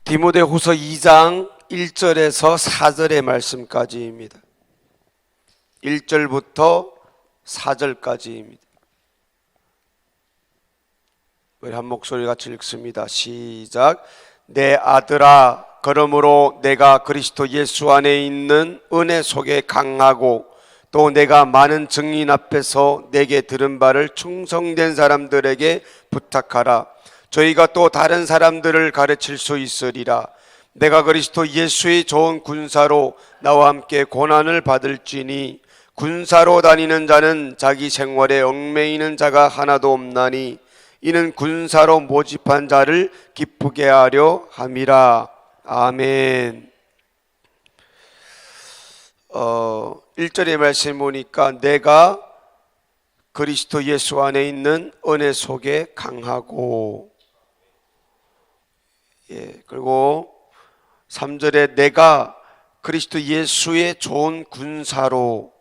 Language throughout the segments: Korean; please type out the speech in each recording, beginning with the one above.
디모데후서 2장 1절에서 4절의 말씀까지입니다. 1절부터 4절까지입니다. 우리 한 목소리 같이 읽습니다. 시작. 내 아들아, 그러므로 내가 그리스도 예수 안에 있는 은혜 속에 강하고 또 내가 많은 증인 앞에서 내게 들은 바를 충성된 사람들에게 부탁하라. 저희가 또 다른 사람들을 가르칠 수 있으리라. 내가 그리스도 예수의 좋은 군사로 나와 함께 고난을 받을지니 군사로 다니는 자는 자기 생활에 얽매이는 자가 하나도 없나니 이는 군사로 모집한 자를 기쁘게 하려 함이라. 아멘. 1절의 말씀 보니까 내가 그리스도 예수 안에 있는 은혜 속에 강하고, 그리고 3절에 내가 그리스도 예수의 좋은 군사로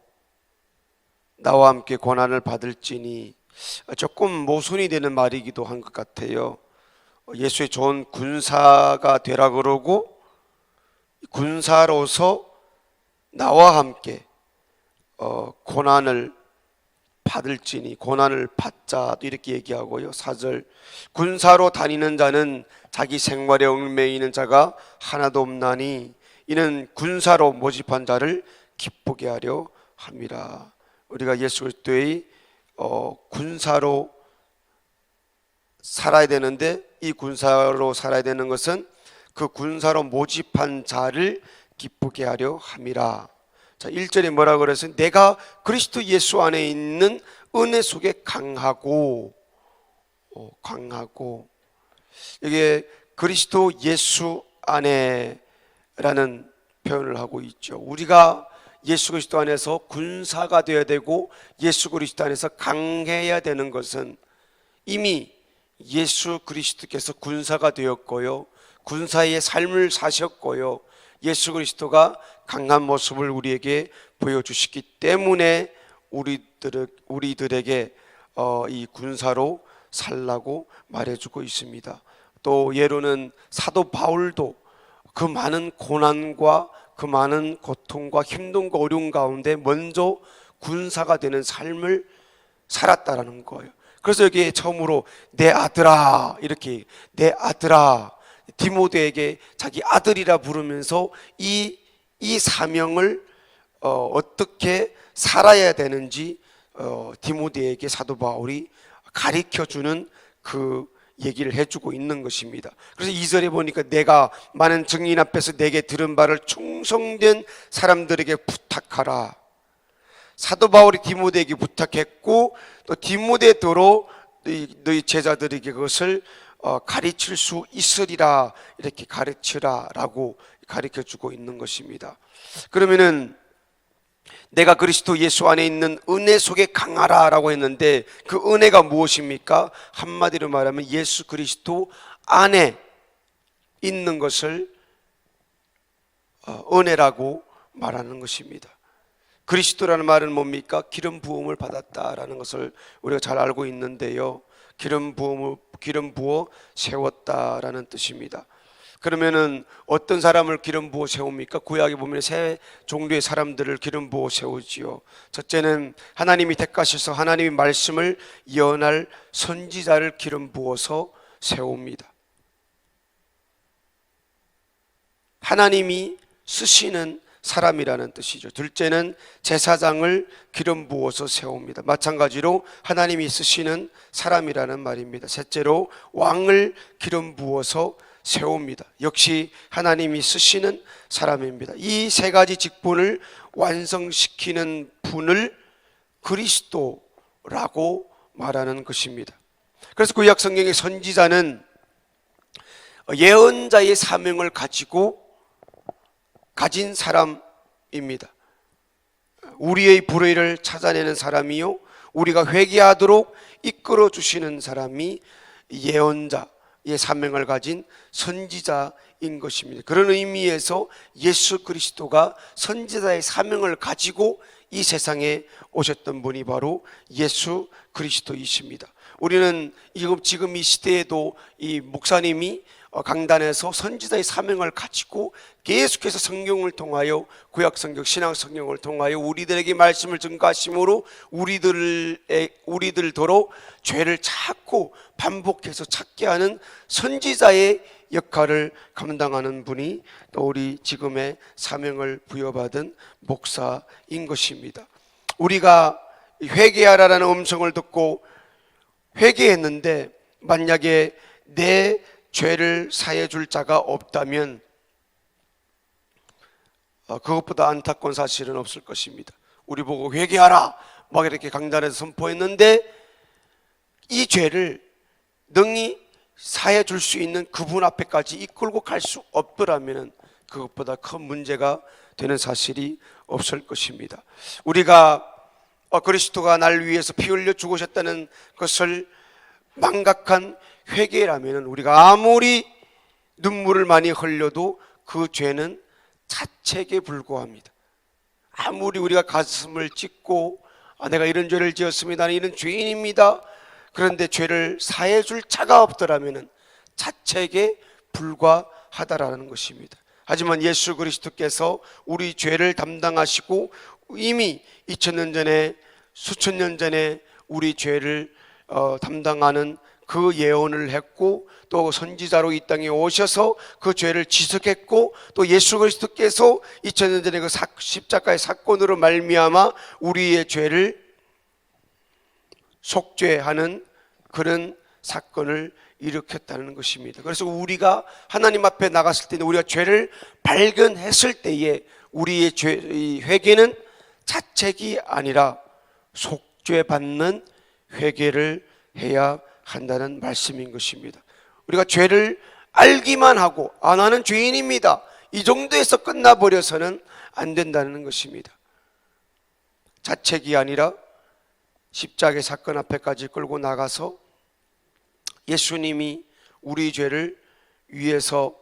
나와 함께 고난을 받을지니, 조금 모순이 되는 말이기도 한 것 같아요. 예수의 좋은 군사가 되라 그러고 군사로서 나와 함께 고난을 받을지니, 고난을 받자 이렇게 얘기하고요. 4절 군사로 다니는 자는 자기 생활에 얽매이는 자가 하나도 없나니 이는 군사로 모집한 자를 기쁘게 하려 함이라. 우리가 예수 그리스도의 군사로 살아야 되는데, 이 군사로 살아야 되는 것은 그 군사로 모집한 자를 기쁘게 하려 함이라. 자, 1절에 뭐라고 그랬어요? 내가 그리스도 예수 안에 있는 은혜 속에 강하고, 이게 그리스도 예수 안에라는 표현을 하고 있죠. 우리가 예수 그리스도 안에서 군사가 되어야 되고 예수 그리스도 안에서 강해야 되는 것은 이미 예수 그리스도께서 군사가 되었고요, 군사의 삶을 사셨고요, 예수 그리스도가 강한 모습을 우리에게 보여주시기 때문에 우리들에게 이 군사로 살라고 말해주고 있습니다. 또 예로는 사도 바울도 그 많은 고난과 그 많은 고통과 힘듦과 어려움 가운데 먼저 군사가 되는 삶을 살았다라는 거예요. 그래서 여기에 처음으로 내 아들아, 이렇게 내 아들아, 디모데에게 자기 아들이라 부르면서 이 사명을 어떻게 살아야 되는지 디모데에게 사도 바울이 가르쳐주는 그 얘기를 해주고 있는 것입니다. 그래서 2절에 보니까 내가 많은 증인 앞에서 내게 들은 바를 충성된 사람들에게 부탁하라. 사도 바울이 디모데에게 부탁했고, 또 디모데더러 너희 제자들에게 그것을 가르칠 수 있으리라, 이렇게 가르치라 라고 가르쳐주고 있는 것입니다. 그러면은 내가 그리스도 예수 안에 있는 은혜 속에 강하라 라고 했는데, 그 은혜가 무엇입니까? 한마디로 말하면 예수 그리스도 안에 있는 것을 은혜라고 말하는 것입니다. 그리스도라는 말은 뭡니까? 기름 부음을 받았다라는 것을 우리가 잘 알고 있는데요, 기름 부어 세웠다라는 뜻입니다. 그러면은 어떤 사람을 기름 부어 세웁니까? 구약에 보면 세 종류의 사람들을 기름 부어 세우지요. 첫째는 하나님이 택하셔서 하나님의 말씀을 예언할 선지자를 기름 부어서 세웁니다. 하나님이 쓰시는 사람이라는 뜻이죠. 둘째는 제사장을 기름 부어서 세웁니다. 마찬가지로 하나님이 쓰시는 사람이라는 말입니다. 셋째로 왕을 기름 부어서 세웁니다. 역시 하나님이 쓰시는 사람입니다. 이 세 가지 직분을 완성시키는 분을 그리스도라고 말하는 것입니다. 그래서 구약 성경의 선지자는 예언자의 사명을 가진 사람입니다. 우리의 불의를 찾아내는 사람이요, 우리가 회개하도록 이끌어 주시는 사람이 예언자의 사명을 가진 선지자인 것입니다. 그런 의미에서 예수 그리스도가 선지자의 사명을 가지고 이 세상에 오셨던 분이 바로 예수 그리스도이십니다. 우리는 지금 이 시대에도 이 목사님이 강단에서 선지자의 사명을 가지고 계속해서 성경을 통하여, 구약 성경, 신약 성경을 통하여 우리들에게 말씀을 증거하심으로 우리들도로 죄를 자꾸 반복해서 찾게 하는 선지자의 역할을 감당하는 분이 또 우리 지금의 사명을 부여받은 목사인 것입니다. 우리가 회개하라는 음성을 듣고 회개했는데 만약에 내 죄를 사해 줄 자가 없다면 그것보다 안타까운 사실은 없을 것입니다. 우리 보고 회개하라 막 이렇게 강단에서 선포했는데 이 죄를 능히 사해 줄 수 있는 그분 앞에까지 이끌고 갈 수 없더라면 그것보다 큰 문제가 되는 사실이 없을 것입니다. 우리가 그리스도가 날 위해서 피 흘려 죽으셨다는 것을 망각한 회개라면 우리가 아무리 눈물을 많이 흘려도 그 죄는 자책에 불과합니다. 아무리 우리가 가슴을 찢고 내가 이런 죄를 지었습니다, 나는 이런 죄인입니다, 그런데 죄를 사해 줄 자가 없더라면 자책에 불과하다라는 것입니다. 하지만 예수 그리스도께서 우리 죄를 담당하시고 이미 2000년 전에, 수천 년 전에 우리 죄를 담당하는 그 예언을 했고, 또 선지자로 이 땅에 오셔서 그 죄를 지속했고, 또 예수 그리스도께서 2000년 전에 그 십자가의 사건으로 말미암아 우리의 죄를 속죄하는 그런 사건을 일으켰다는 것입니다. 그래서 우리가 하나님 앞에 나갔을 때는, 우리가 죄를 발견했을 때에 우리의 회개는 자책이 아니라 속죄받는 회개를 해야 한다는 말씀인 것입니다. 우리가 죄를 알기만 하고 나는 죄인입니다, 이 정도에서 끝나버려서는 안 된다는 것입니다. 자책이 아니라 십자가의 사건 앞에까지 끌고 나가서 예수님이 우리 죄를 위해서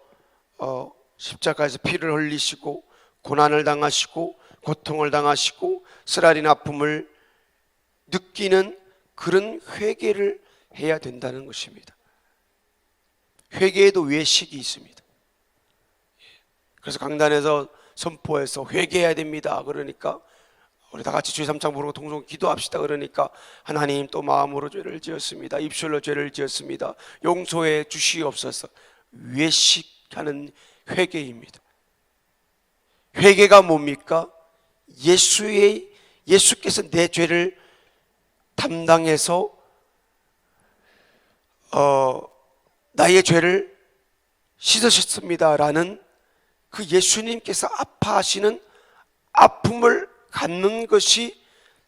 십자가에서 피를 흘리시고 고난을 당하시고 고통을 당하시고 쓰라린 아픔을 느끼는 그런 회개를 해야 된다는 것입니다. 회개에도 외식이 있습니다. 그래서 강단에서 선포해서 회개해야 됩니다, 그러니까 우리 다 같이 주의 3창 부르고 통성 기도합시다. 그러니까 하나님, 또 마음으로 죄를 지었습니다, 입술로 죄를 지었습니다, 용서해 주시옵소서. 외식하는 회개입니다. 회개가 뭡니까? 예수께서 내 죄를 담당해서 나의 죄를 씻으셨습니다라는 그 예수님께서 아파하시는 아픔을 갖는 것이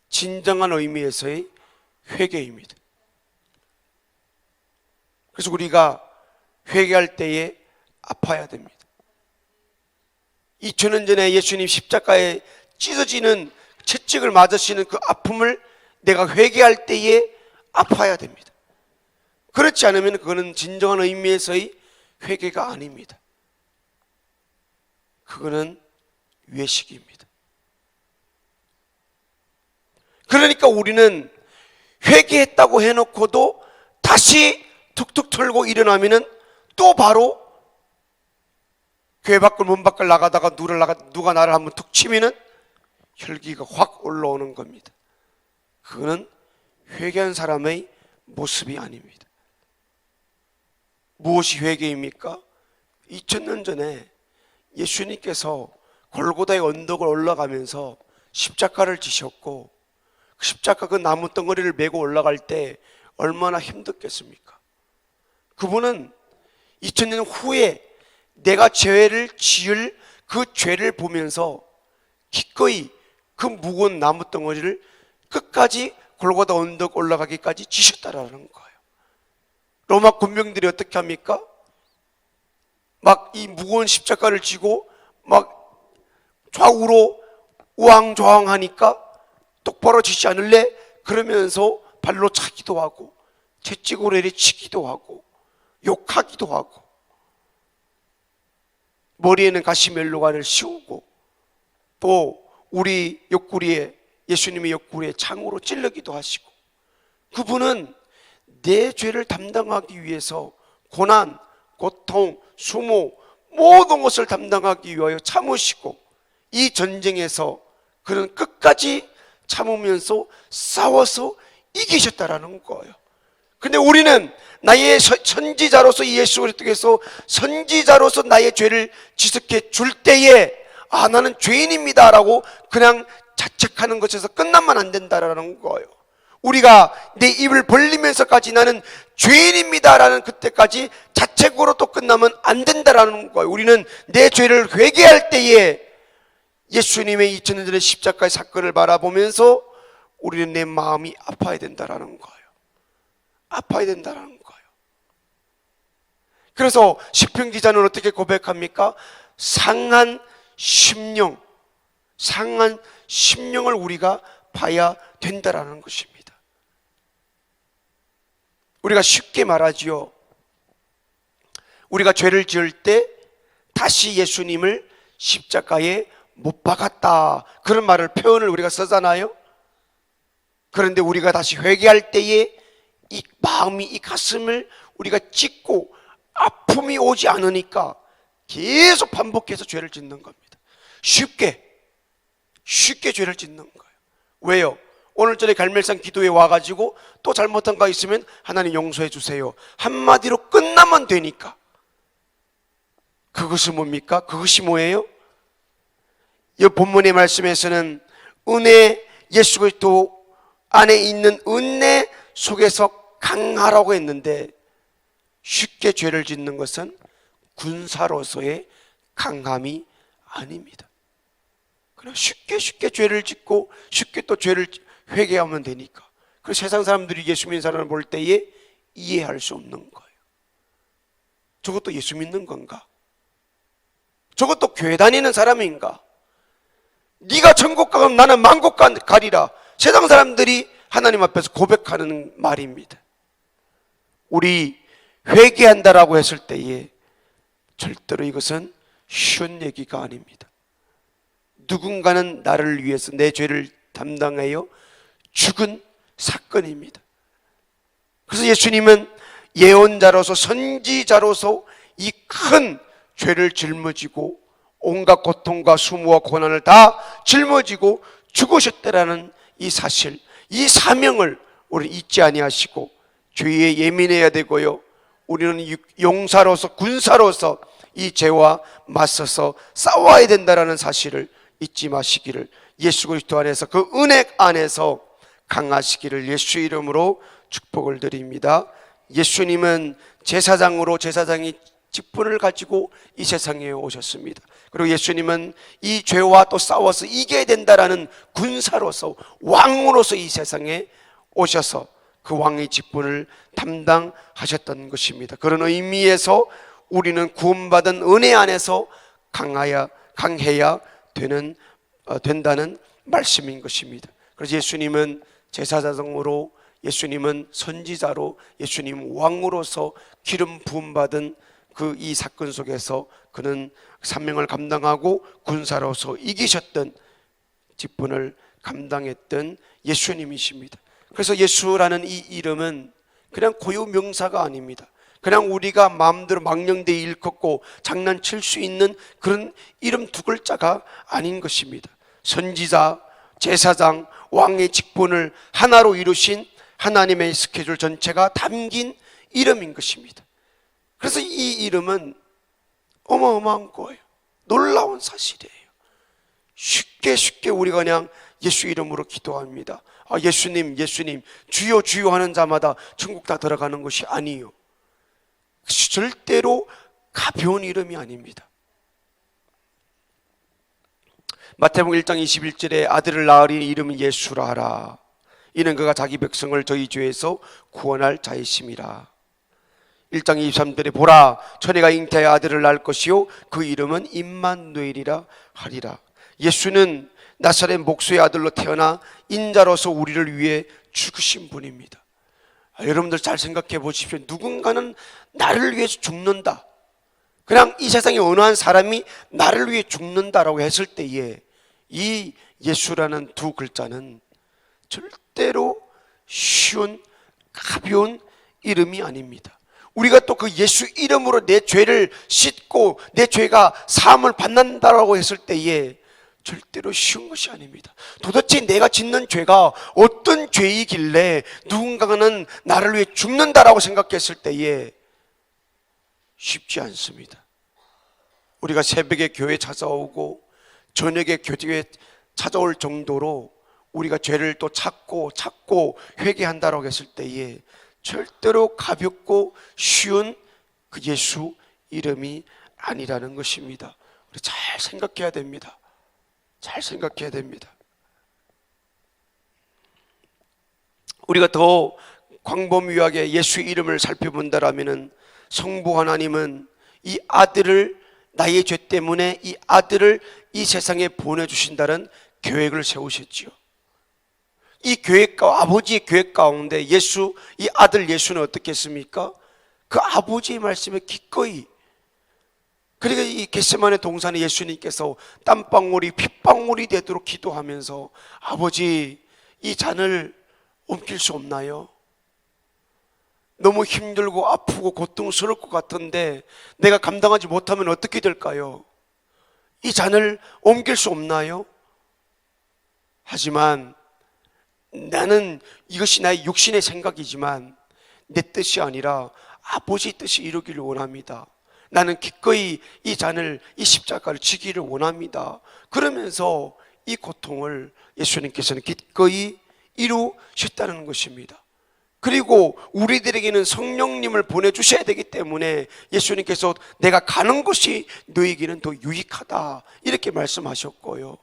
진정한 의미에서의 회개입니다. 그래서 우리가 회개할 때에 아파야 됩니다. 2000년 전에 예수님 십자가에 찢어지는 채찍을 맞으시는 그 아픔을 내가 회개할 때에 아파야 됩니다. 그렇지 않으면 그거는 진정한 의미에서의 회개가 아닙니다. 그거는 외식입니다. 그러니까 우리는 회개했다고 해놓고도 다시 툭툭 털고 일어나면은 또 바로 교회 밖을 문 밖을 나가다가 누가 나를 한번 툭 치면은 혈기가 확 올라오는 겁니다. 그거는 회개한 사람의 모습이 아닙니다. 무엇이 회개입니까? 2000년 전에 예수님께서 골고다의 언덕을 올라가면서 십자가를 지셨고, 그 십자가 그 나무 덩어리를 메고 올라갈 때 얼마나 힘들겠습니까? 그분은 2000년 후에 내가 죄를 지을 그 죄를 보면서 기꺼이 그 무거운 나무 덩어리를 끝까지 골고다 언덕 올라가기까지 지셨다라는 거예요. 로마 군병들이 어떻게 합니까? 막 이 무거운 십자가를 지고 막 좌우로 우왕좌왕하니까 똑바로 지지 않을래? 그러면서 발로 차기도 하고 채찍으로 내리치기도 하고 욕하기도 하고 머리에는 가시멜로관을 씌우고 또 우리 옆구리에, 예수님의 옆구리에 창으로 찔르기도 하시고, 그분은 내 죄를 담당하기 위해서 고난, 고통, 수모 모든 것을 담당하기 위하여 참으시고 이 전쟁에서 그는 끝까지 참으면서 싸워서 이기셨다라는 거예요. 근데 우리는 나의 선지자로서 예수 그리스도께서 선지자로서 나의 죄를 지적해 줄 때에 나는 죄인입니다 라고 그냥 자책하는 것에서 끝나면 안 된다라는 거예요. 우리가 내 입을 벌리면서까지 나는 죄인입니다 라는 그때까지 자책으로 또 끝나면 안 된다라는 거예요. 우리는 내 죄를 회개할 때에 예수님의 2000년 전의 십자가의 사건을 바라보면서 우리는 내 마음이 아파야 된다라는 거예요. 아파야 된다라는 거예요. 그래서 시편 기자는 어떻게 고백합니까? 상한 심령을 우리가 봐야 된다라는 것입니다. 우리가 쉽게 말하지요. 우리가 죄를 지을 때 다시 예수님을 십자가에 못 박았다, 그런 말을 표현을 우리가 쓰잖아요. 그런데 우리가 다시 회개할 때에 이 마음이, 이 가슴을 우리가 찢고 아픔이 오지 않으니까 계속 반복해서 죄를 짓는 겁니다. 쉽게 죄를 짓는 거예요. 왜요? 오늘전에 갈멜산 기도에 와가지고 또 잘못한 거 있으면 하나님 용서해 주세요 한마디로 끝나면 되니까. 그것이 뭡니까? 그것이 뭐예요? 이 본문의 말씀에서는 은혜, 예수 그리스도 안에 있는 은혜 속에서 강하라고 했는데, 쉽게 죄를 짓는 것은 군사로서의 강함이 아닙니다. 그냥 쉽게 죄를 짓고 쉽게 또 죄를 회개하면 되니까. 그래서 세상 사람들이 예수 믿는 사람을 볼 때에 이해할 수 없는 거예요. 저것도 예수 믿는 건가? 저것도 교회 다니는 사람인가? 네가 천국 가면 나는 만국 가리라. 세상 사람들이 하나님 앞에서 고백하는 말입니다. 우리 회개한다라고 했을 때에 절대로 이것은 쉬운 얘기가 아닙니다. 누군가는 나를 위해서 내 죄를 담당하여 죽은 사건입니다. 그래서 예수님은 예언자로서 선지자로서 이 큰 죄를 짊어지고 온갖 고통과 수모와 고난을 다 짊어지고 죽으셨다라는 이 사실, 이 사명을 우리 잊지 아니하시고 죄에 예민해야 되고요, 우리는 용사로서 군사로서 이 죄와 맞서서 싸워야 된다라는 사실을 잊지 마시기를, 예수 그리스도 안에서 그 은혜 안에서 강하시기를 예수 이름으로 축복을 드립니다. 예수님은 제사장으로 제사장이 직분을 가지고 이 세상에 오셨습니다. 그리고 예수님은 이 죄와 또 싸워서 이겨야 된다라는 군사로서 왕으로서 이 세상에 오셔서 그 왕의 직분을 담당하셨던 것입니다. 그런 의미에서 우리는 구원받은 은혜 안에서 강해야 된다는 말씀인 것입니다. 그래서 예수님은 제사장으로, 예수님은 선지자로, 예수님 왕으로서 기름 부음 받은 그 이 사건 속에서 그는 사명을 감당하고 군사로서 이기셨던 직분을 감당했던 예수님이십니다. 그래서 예수라는 이 이름은 그냥 고유 명사가 아닙니다. 그냥 우리가 마음대로 망령되이 일컫고 장난칠 수 있는 그런 이름 두 글자가 아닌 것입니다. 선지자, 제사장, 왕의 직분을 하나로 이루신 하나님의 스케줄 전체가 담긴 이름인 것입니다. 그래서 이 이름은 어마어마한 거예요. 놀라운 사실이에요. 쉽게 우리가 그냥 예수 이름으로 기도합니다. 예수님 주여 주여 하는 자마다 천국 다 들어가는 것이 아니에요. 절대로 가벼운 이름이 아닙니다. 마태복음 1장 21절에 아들을 낳으리 이름은 예수라 하라. 이는 그가 자기 백성을 저희 죄에서 구원할 자이심이라. 1장 23절에 보라 처녀가 잉태하여 아들을 낳을 것이요 그 이름은 임마누엘이라 하리라. 예수는 나사렛 목수의 아들로 태어나 인자로서 우리를 위해 죽으신 분입니다. 여러분들 잘 생각해 보십시오. 누군가는 나를 위해서 죽는다, 그냥 이 세상에 어느 한 사람이 나를 위해 죽는다라고 했을 때에 이 예수라는 두 글자는 절대로 쉬운 가벼운 이름이 아닙니다. 우리가 또 그 예수 이름으로 내 죄를 씻고 내 죄가 사함을 받는다라고 했을 때에 절대로 쉬운 것이 아닙니다. 도대체 내가 짓는 죄가 어떤 죄이길래 누군가는 나를 위해 죽는다라고 생각했을 때에 쉽지 않습니다. 우리가 새벽에 교회 찾아오고 저녁에 교회에 찾아올 정도로 우리가 죄를 또 찾고 회개한다라고 했을 때에 절대로 가볍고 쉬운 그 예수 이름이 아니라는 것입니다. 우리 잘 생각해야 됩니다. 잘 생각해야 됩니다. 우리가 더 광범위하게 예수 이름을 살펴본다라면은 성부 하나님은 이 아들을, 나의 죄 때문에 이 아들을 이 세상에 보내주신다는 계획을 세우셨지요. 이 계획, 아버지의 계획 가운데 이 아들 예수는 어떻게 했습니까? 그 아버지의 말씀에 기꺼이, 그러니까 이 겟세마네 동산에 예수님께서 땀방울이 핏방울이 되도록 기도하면서 아버지, 이 잔을 옮길 수 없나요? 너무 힘들고 아프고 고통스러울 것 같은데 내가 감당하지 못하면 어떻게 될까요? 이 잔을 옮길 수 없나요? 하지만 나는, 이것이 나의 육신의 생각이지만 내 뜻이 아니라 아버지 뜻이 이루기를 원합니다. 나는 기꺼이 이 잔을, 이 십자가를 지기를 원합니다. 그러면서 이 고통을 예수님께서는 기꺼이 이루셨다는 것입니다. 그리고 우리들에게는 성령님을 보내주셔야 되기 때문에 예수님께서 내가 가는 것이 너에게는 더 유익하다 이렇게 말씀하셨고요.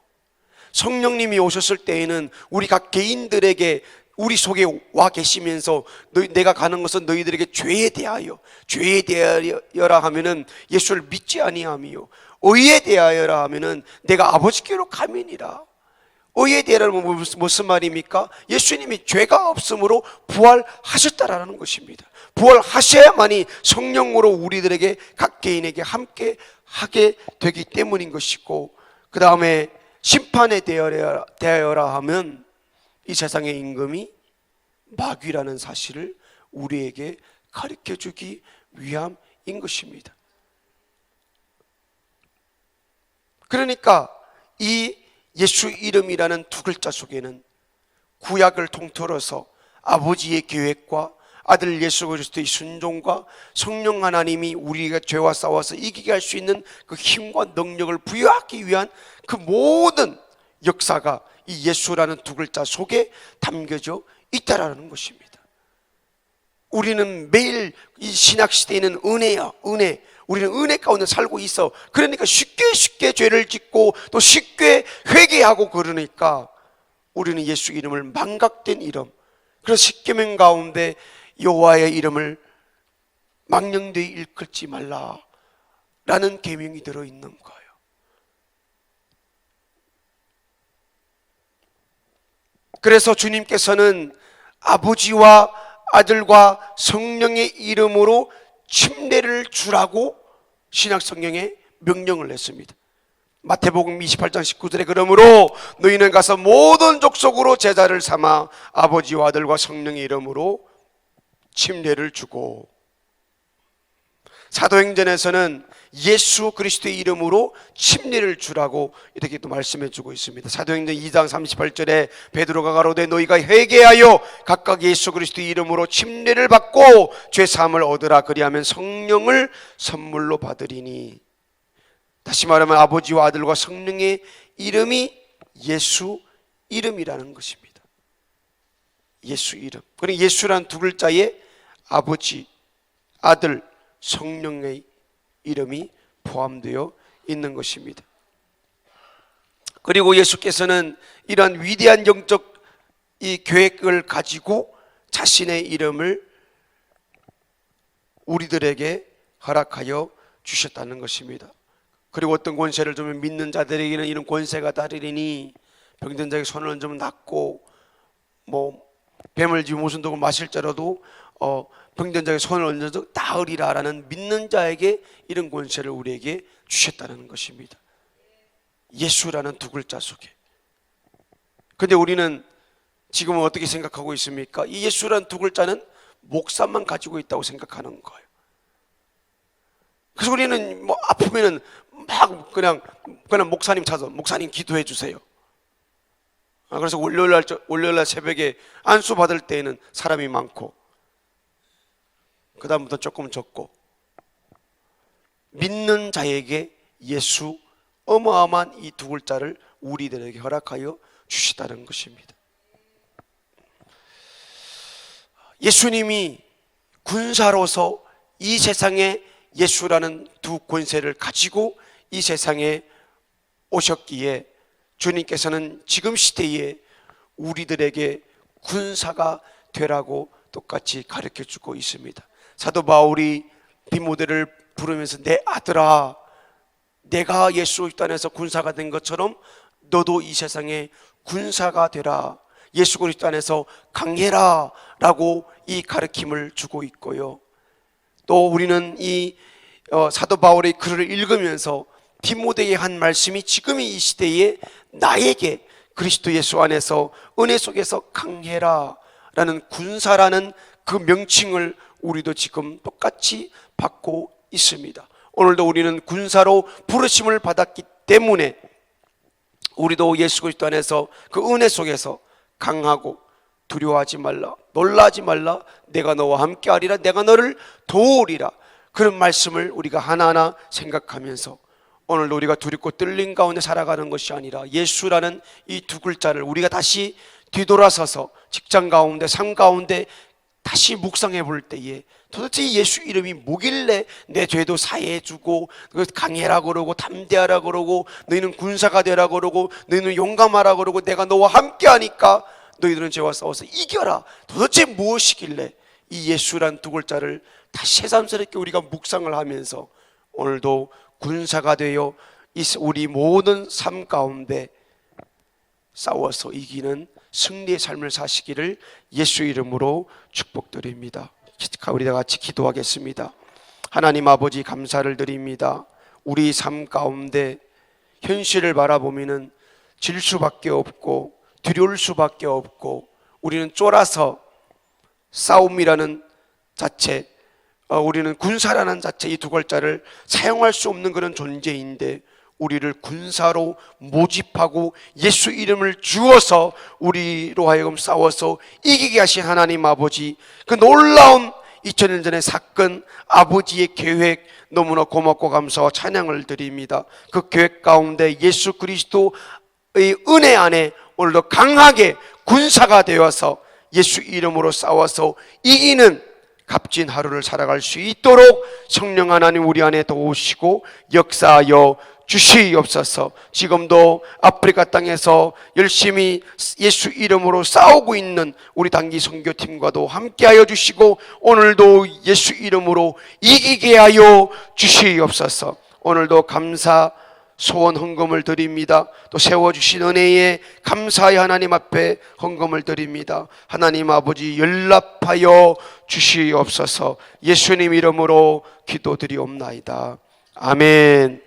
성령님이 오셨을 때에는 우리 각 개인들에게 우리 속에 와 계시면서 내가 가는 것은 너희들에게 죄에 대하여라 하면은 예수를 믿지 아니하며, 의에 대하여라 하면은 내가 아버지께로 가면이라. 의에 대하여는 무슨 말입니까? 예수님이 죄가 없으므로 부활하셨다라는 것입니다. 부활하셔야만이 성령으로 우리들에게 각 개인에게 함께 하게 되기 때문인 것이고, 그 다음에 심판에 대하여라 하면 이 세상의 임금이 마귀라는 사실을 우리에게 가르쳐 주기 위함인 것입니다. 그러니까 이 예수 이름이라는 두 글자 속에는 구약을 통틀어서 아버지의 계획과 아들 예수 그리스도의 순종과 성령 하나님이 우리가 죄와 싸워서 이기게 할 수 있는 그 힘과 능력을 부여하기 위한 그 모든 역사가 이 예수라는 두 글자 속에 담겨져 있다라는 것입니다. 우리는 매일 이 신약시대에는 은혜야, 은혜. 우리는 은혜 가운데 살고 있어. 그러니까 쉽게 죄를 짓고 또 쉽게 회개하고, 그러니까 우리는 예수 이름을 망각된 이름, 그래서 십계명 가운데 여호와의 이름을 망령되이 일컬지 말라라는 계명이 들어있는 거예요. 그래서 주님께서는 아버지와 아들과 성령의 이름으로 침례를 주라고 신약성경에 명령을 했습니다. 마태복음 28장 19절에 그러므로 너희는 가서 모든 족속으로 제자를 삼아 아버지와 아들과 성령의 이름으로 침례를 주고, 사도행전에서는 예수 그리스도의 이름으로 침례를 주라고 이렇게 또 말씀해 주고 있습니다. 사도행전 2장 38절에 베드로가 가로되 너희가 회개하여 각각 예수 그리스도의 이름으로 침례를 받고 죄 사함을 얻으라. 그리하면 성령을 선물로 받으리니. 다시 말하면 아버지와 아들과 성령의 이름이 예수 이름이라는 것입니다. 예수 이름. 그러니까 예수란 두 글자에 아버지, 아들, 성령의 이름이 포함되어 있는 것입니다. 그리고 예수께서는 이러한 위대한 영적 이 계획을 가지고 자신의 이름을 우리들에게 허락하여 주셨다는 것입니다. 그리고 어떤 권세를 주면 믿는 자들에게는 이런 권세가 다르리니 병든 자에게 손을 얹으면 낫고, 뱀을 쥐고 무슨 독을 마실자라도 병든 자에게 손을 얹어도 나으리라라는 믿는 자에게 이런 권세를 우리에게 주셨다는 것입니다. 예수라는 두 글자 속에. 근데 우리는 지금은 어떻게 생각하고 있습니까? 이 예수라는 두 글자는 목사만 가지고 있다고 생각하는 거예요. 그래서 우리는 뭐 아프면은 막 그냥 목사님 찾아, 목사님 기도해 주세요. 그래서 월요일날 새벽에 안수 받을 때에는 사람이 많고, 그 다음부터 조금 적고. 믿는 자에게 예수, 어마어마한 이 두 글자를 우리들에게 허락하여 주시다는 것입니다. 예수님이 군사로서 이 세상에 예수라는 두 권세를 가지고 이 세상에 오셨기에 주님께서는 지금 시대에 우리들에게 군사가 되라고 똑같이 가르쳐주고 있습니다. 사도 바울이 디모데를 부르면서 내 아들아, 내가 예수 그리스도 안에서 군사가 된 것처럼 너도 이 세상에 군사가 되라, 예수 그리스도 안에서 강해라 라고 이 가르침을 주고 있고요. 또 우리는 이 사도 바울의 글을 읽으면서 디모데에 한 말씀이 지금 이 시대에 나에게 그리스도 예수 안에서 은혜 속에서 강해라 라는 군사라는 그 명칭을 우리도 지금 똑같이 받고 있습니다. 오늘도 우리는 군사로 부르심을 받았기 때문에 우리도 예수 그리스도 안에서 그 은혜 속에서 강하고 두려워하지 말라, 놀라지 말라, 내가 너와 함께하리라, 내가 너를 도우리라, 그런 말씀을 우리가 하나하나 생각하면서 오늘도 우리가 두렵고 떨림 가운데 살아가는 것이 아니라 예수라는 이 두 글자를 우리가 다시 뒤돌아서서 직장 가운데, 삶 가운데 다시 묵상해 볼 때에 도대체 예수 이름이 뭐길래 내 죄도 사해해 주고 강해라 그러고 담대하라 그러고 너희는 군사가 되라 그러고 너희는 용감하라 그러고 내가 너와 함께 하니까 너희들은 죄와 싸워서 이겨라, 도대체 무엇이길래 이 예수란 두 글자를 다시 새삼스럽게 우리가 묵상을 하면서 오늘도 군사가 되어 우리 모든 삶 가운데 싸워서 이기는 승리의 삶을 사시기를 예수 이름으로 축복드립니다. 우리 다 같이 기도하겠습니다. 하나님 아버지, 감사를 드립니다. 우리 삶 가운데 현실을 바라보면은 질 수밖에 없고 두려울 수밖에 없고 우리는 쫄아서 싸움이라는 자체, 우리는 군사라는 자체, 이 두 글자를 사용할 수 없는 그런 존재인데 우리를 군사로 모집하고 예수 이름을 주어서 우리로 하여금 싸워서 이기게 하신 하나님 아버지, 그 놀라운 2000년 전의 사건, 아버지의 계획 너무나 고맙고 감사와 찬양을 드립니다. 그 계획 가운데 예수 그리스도의 은혜 안에 오늘도 강하게 군사가 되어서 예수 이름으로 싸워서 이기는 값진 하루를 살아갈 수 있도록 성령 하나님 우리 안에 도우시고 역사하여 주시옵소서. 지금도 아프리카 땅에서 열심히 예수 이름으로 싸우고 있는 우리 단기 선교팀과도 함께하여 주시고 오늘도 예수 이름으로 이기게 하여 주시옵소서. 오늘도 감사 소원 헌금을 드립니다. 또 세워주신 은혜에 감사의 하나님 앞에 헌금을 드립니다. 하나님 아버지 연락하여 주시옵소서. 예수님 이름으로 기도드리옵나이다. 아멘.